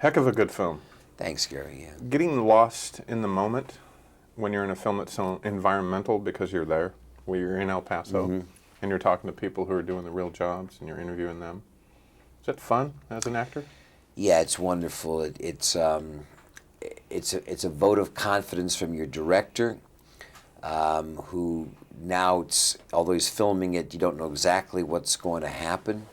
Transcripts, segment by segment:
Heck of a good film. Thanks, Gary. Yeah. Getting lost in the moment when you're in a film that's so environmental because you're there, where you're in El Paso, and you're talking to people who are doing the real jobs and you're interviewing them. Is that fun as an actor? Yeah, it's wonderful. It's a vote of confidence from your director, who now, although he's filming it, you don't know exactly what's going to happen.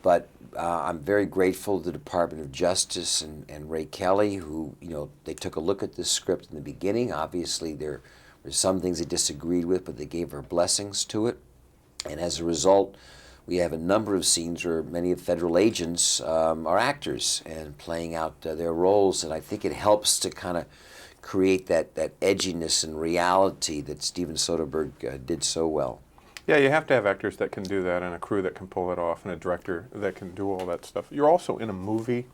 But I'm very grateful to the Department of Justice and Ray Kelly, who, they took a look at this script in the beginning. Obviously, there were some things they disagreed with, but they gave her blessings to it. And as a result, we have a number of scenes where many of federal agents are actors and playing out their roles. And I think it helps to kind of create that edginess and reality that Steven Soderbergh did so well. Yeah, you have to have actors that can do that and a crew that can pull it off and a director that can do all that stuff. You're also in a movie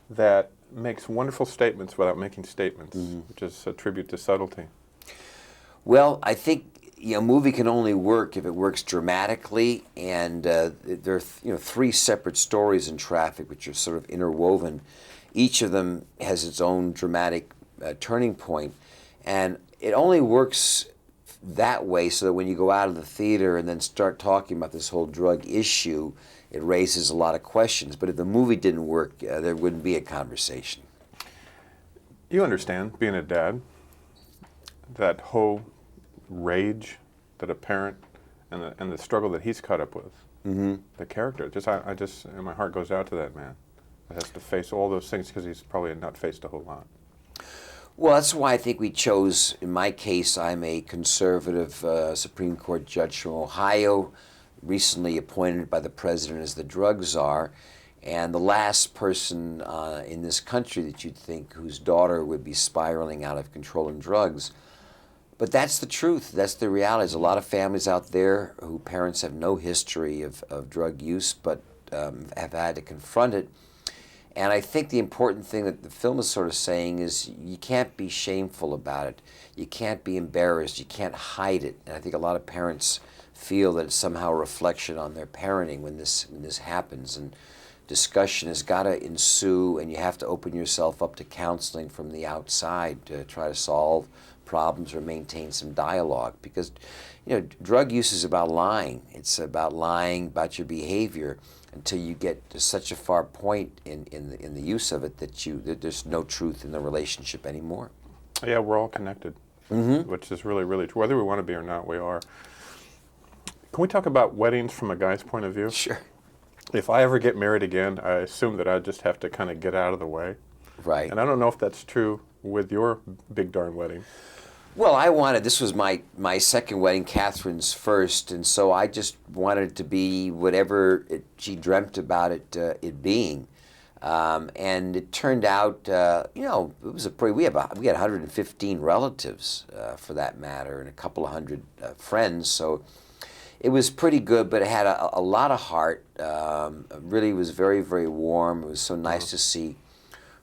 that makes wonderful statements without making statements, which is a tribute to subtlety. Well, I think a movie can only work if it works dramatically, and there are three separate stories in Traffic which are sort of interwoven. Each of them has its own dramatic turning point, and it only works that way so that when you go out of the theater and then start talking about this whole drug issue, it raises a lot of questions. But if the movie didn't work, there wouldn't be a conversation. You understand, being a dad, that whole rage that a parent and the struggle that he's caught up with. The character, and my heart goes out to that man that has to face all those things because he's probably not faced a whole lot. Well, that's why I think we chose, in my case, I'm a conservative Supreme Court judge from Ohio, recently appointed by the president as the drug czar, and the last person in this country that you'd think whose daughter would be spiraling out of control in drugs. But that's the truth. That's the reality. There's a lot of families out there who parents have no history of drug use, but have had to confront it. And I think the important thing that the film is sort of saying is you can't be shameful about it. You can't be embarrassed. You can't hide it. And I think a lot of parents feel that it's somehow a reflection on their parenting when this happens. And discussion has got to ensue, and you have to open yourself up to counseling from the outside to try to solve problems or maintain some dialogue. Because, drug use is about lying. It's about lying about your behavior until you get to such a far point in the use of it that there's no truth in the relationship anymore. Yeah, we're all connected, which is really, really true. Whether we want to be or not, we are. Can we talk about weddings from a guy's point of view? Sure. If I ever get married again, I assume that I just have to kind of get out of the way. Right. And I don't know if that's true with your big darn wedding. Well, this was my second wedding, Catherine's first, and so I just wanted it to be whatever she dreamt about it being. And it turned out, it was we had 115 relatives, for that matter, and a couple of hundred friends, so it was pretty good, but it had a lot of heart. Really was very, very warm. It was so nice to see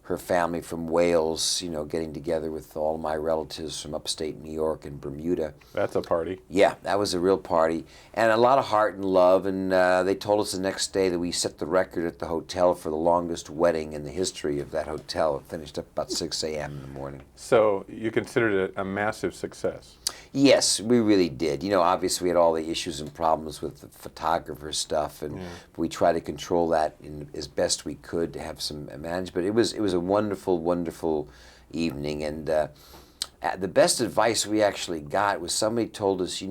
her family from Wales, getting together with all my relatives from upstate New York and Bermuda. That's a party. Yeah, that was a real party. And a lot of heart and love, and they told us the next day that we set the record at the hotel for the longest wedding in the history of that hotel. It finished up about 6 a.m. in the morning. So you considered it a massive success? Yes, we really did. Obviously we had all the issues and problems with the photographer stuff, and we tried to control that as best we could to have some management. But it was a wonderful, wonderful evening, and the best advice we actually got was somebody told us,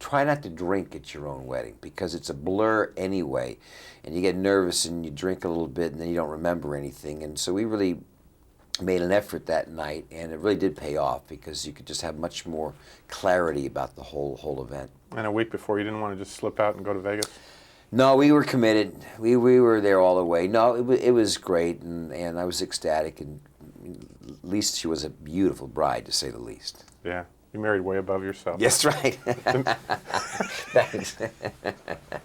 try not to drink at your own wedding because it's a blur anyway, and you get nervous and you drink a little bit and then you don't remember anything. And so we really made an effort that night, and it really did pay off because you could just have much more clarity about the whole event. And a week before, you didn't want to just slip out and go to Vegas? No, we were committed. We were there all the way. No, it was great, and I was ecstatic, and at least she was a beautiful bride, to say the least. Yeah, you married way above yourself. Yes, right. Thanks.